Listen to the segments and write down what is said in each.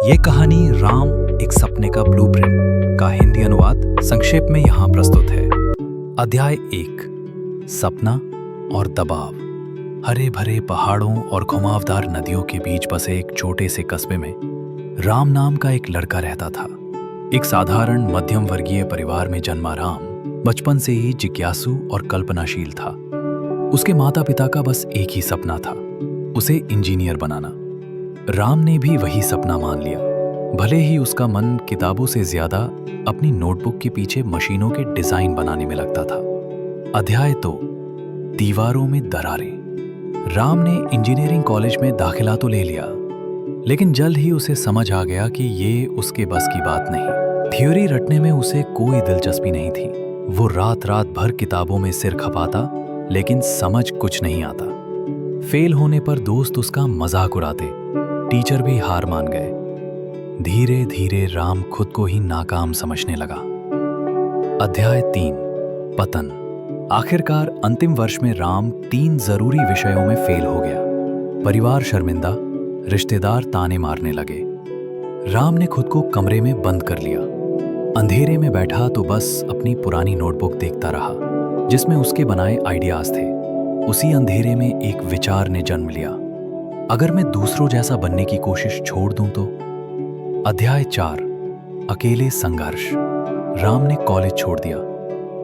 ये कहानी राम एक सपने का ब्लूप्रिंट का हिंदी अनुवाद संक्षेप में यहाँ प्रस्तुत है। अध्याय 1, सपना और दबाव। हरे भरे पहाड़ों और घुमावदार नदियों के बीच बसे एक छोटे से कस्बे में राम नाम का एक लड़का रहता था। एक साधारण मध्यम वर्गीय परिवार में जन्मा राम बचपन से ही जिज्ञासु और कल्पनाशील था। उसके माता पिता का बस एक ही सपना था, उसे इंजीनियर बनाना। राम ने भी वही सपना मान लिया, भले ही उसका मन किताबों से ज्यादा अपनी नोटबुक के पीछे मशीनों के डिजाइन बनाने में लगता था। अध्याय 2, दीवारों में दरारें। राम ने इंजीनियरिंग कॉलेज में दाखिला तो ले लिया, लेकिन जल्द ही उसे समझ आ गया कि ये उसके बस की बात नहीं। थ्योरी रटने में उसे कोई दिलचस्पी नहीं थी। वो रात रात भर किताबों में सिर खपाता, लेकिन समझ कुछ नहीं आता। फेल होने पर दोस्त उसका मजाक उड़ाते, टीचर भी हार मान गए। धीरे धीरे राम खुद को ही नाकाम समझने लगा। अध्याय 3, पतन। आखिरकार अंतिम वर्ष में राम 3 जरूरी विषयों में फेल हो गया। परिवार शर्मिंदा, रिश्तेदार ताने मारने लगे। राम ने खुद को कमरे में बंद कर लिया। अंधेरे में बैठा तो बस अपनी पुरानी नोटबुक देखता रहा, जिसमें उसके बनाए आइडियाज थे। उसी अंधेरे में एक विचार ने जन्म लिया, अगर मैं दूसरों जैसा बनने की कोशिश छोड़ दूं तो। अध्याय 4, अकेले संघर्ष। राम ने कॉलेज छोड़ दिया,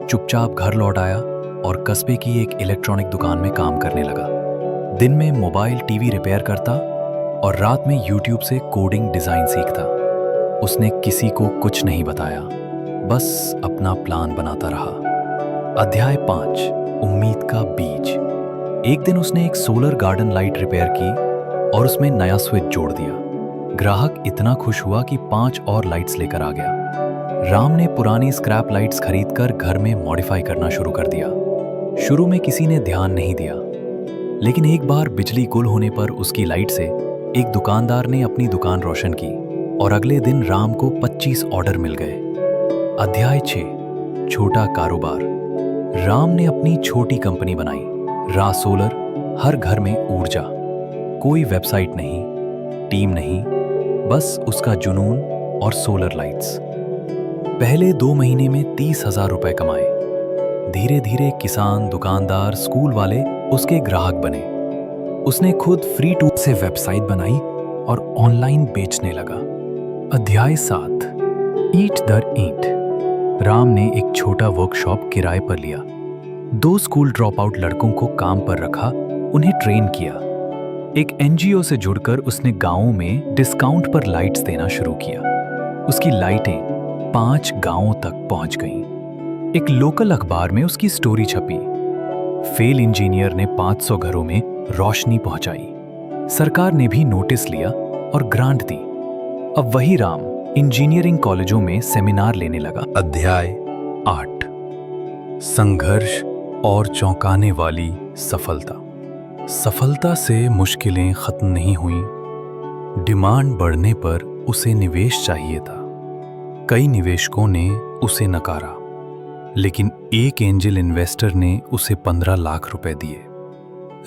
चुपचाप घर लौट आया और कस्बे की एक इलेक्ट्रॉनिक दुकान में काम करने लगा। दिन में मोबाइल टीवी रिपेयर करता और रात में यूट्यूब से कोडिंग डिजाइन सीखता। उसने किसी को कुछ नहीं बताया, बस अपना प्लान बनाता रहा। अध्याय 5, उम्मीद का बीज। एक दिन उसने एक सोलर गार्डन लाइट रिपेयर की और उसमें नया स्विच जोड़ दिया। ग्राहक इतना खुश हुआ कि 5 और लाइट्स लेकर आ गया। राम ने पुरानी स्क्रैप लाइट्स खरीदकर घर में मॉडिफाई करना शुरू कर दिया। शुरू में किसी ने ध्यान नहीं दिया, लेकिन एक बार बिजली गुल होने पर उसकी लाइट से एक दुकानदार ने अपनी दुकान रोशन की और अगले दिन राम को 25 ऑर्डर मिल गए। अध्याय 6, छोटा कारोबार। राम ने अपनी छोटी कंपनी बनाई, रा सोलर। हर घर में ऊर्जा। कोई वेबसाइट नहीं, टीम नहीं, बस उसका जुनून और सोलर लाइट्स। पहले 2 महीने में 30,000 रुपए कमाए। धीरे धीरे किसान, दुकानदार, स्कूल वाले उसके ग्राहक बने। उसने खुद फ्री टूल से वेबसाइट बनाई और ऑनलाइन बेचने लगा। अध्याय 7, ईंट दर ईंट। राम ने एक छोटा वर्कशॉप किराए पर लिया। 2 स्कूल ड्रॉप आउट लड़कों को काम पर रखा, उन्हें ट्रेन किया। एक एनजीओ से जुड़कर उसने गांवों में डिस्काउंट पर लाइट्स देना शुरू किया। उसकी लाइटें 5 गांवों तक पहुंच गईं। एक लोकल अखबार में उसकी स्टोरी छपी। फेल इंजीनियर ने 500 घरों में रोशनी पहुंचाई। सरकार ने भी नोटिस लिया और ग्रांट दी। अब वही राम इंजीनियरिंग कॉलेजों में सेमिनार लेने लगा। अध्याय 8, संघर्ष और चौंकाने वाली सफलता। सफलता से मुश्किलें खत्म नहीं हुईं। डिमांड बढ़ने पर उसे निवेश चाहिए था। कई निवेशकों ने उसे नकारा, लेकिन एक एंजल इन्वेस्टर ने उसे 15 लाख रुपए दिए।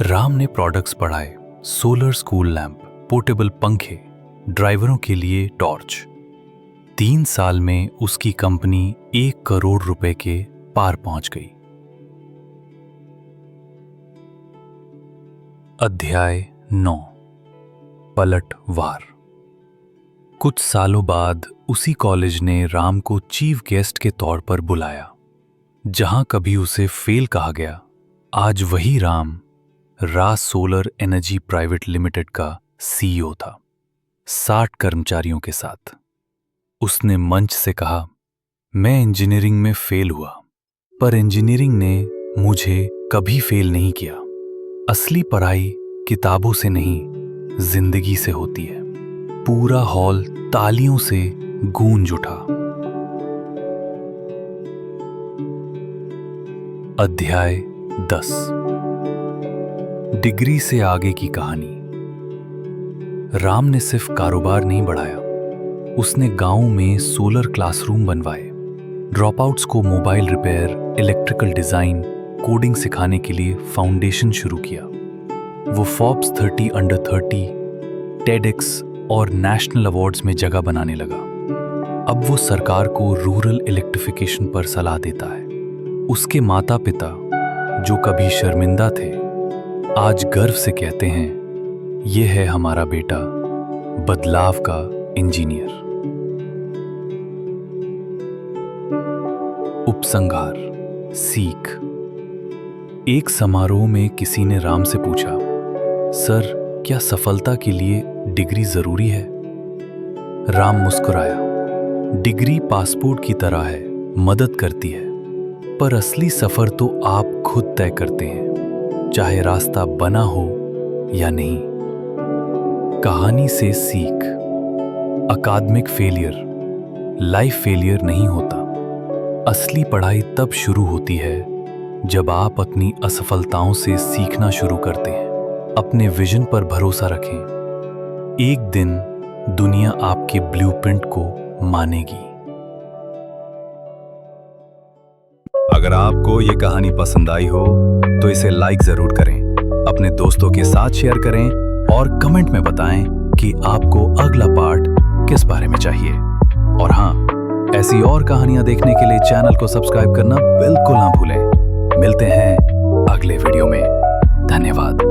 राम ने प्रोडक्ट्स बढ़ाए, सोलर स्कूल लैंप, पोर्टेबल पंखे, ड्राइवरों के लिए टॉर्च। 3 साल में उसकी कंपनी 1 करोड़ रुपए के पार पहुंच गई। अध्याय 9, पलटवार। कुछ सालों बाद उसी कॉलेज ने राम को चीफ गेस्ट के तौर पर बुलाया। जहां कभी उसे फेल कहा गया, आज वही राम रा सोलर एनर्जी प्राइवेट लिमिटेड का सीईओ था, 60 कर्मचारियों के साथ। उसने मंच से कहा, मैं इंजीनियरिंग में फेल हुआ, पर इंजीनियरिंग ने मुझे कभी फेल नहीं किया। असली पढ़ाई किताबों से नहीं, जिंदगी से होती है। पूरा हॉल तालियों से गूंज उठा। अध्याय 10, डिग्री से आगे की कहानी। राम ने सिर्फ कारोबार नहीं बढ़ाया, उसने गांव में सोलर क्लासरूम बनवाए। ड्रॉपआउट्स को mobile repair, electrical design, coding सिखाने के लिए फाउंडेशन शुरू किया। वो फोर्ब्स 30 अंडर 30, टेडएक्स और नेशनल अवार्ड्स में जगह बनाने लगा। अब वो सरकार को रूरल इलेक्ट्रिफिकेशन पर सलाह देता है। उसके माता पिता, जो कभी शर्मिंदा थे, आज गर्व से कहते हैं, ये है हमारा बेटा, बदलाव का इंजीनियर। उपसंहार, सीख। एक समारोह में किसी ने राम से पूछा, सर, क्या सफलता के लिए डिग्री जरूरी है? राम मुस्कुराया, डिग्री पासपोर्ट की तरह है, मदद करती है, पर असली सफर तो आप खुद तय करते हैं, चाहे रास्ता बना हो या नहीं। कहानी से सीख। अकादमिक फेलियर लाइफ फेलियर नहीं होता। असली पढ़ाई तब शुरू होती है जब आप अपनी असफलताओं से सीखना शुरू करते हैं। अपने विजन पर भरोसा रखें। एक दिन दुनिया आपके ब्लूप्रिंट को मानेगी। अगर आपको ये कहानी पसंद आई हो तो इसे लाइक जरूर करें, अपने दोस्तों के साथ शेयर करें और कमेंट में बताएं कि आपको अगला पार्ट किस बारे में चाहिए। और हाँ, ऐसी और कहानियां देखने के लिए चैनल को सब्सक्राइब करना बिल्कुल ना भूलें। मिलते हैं अगले वीडियो में। धन्यवाद।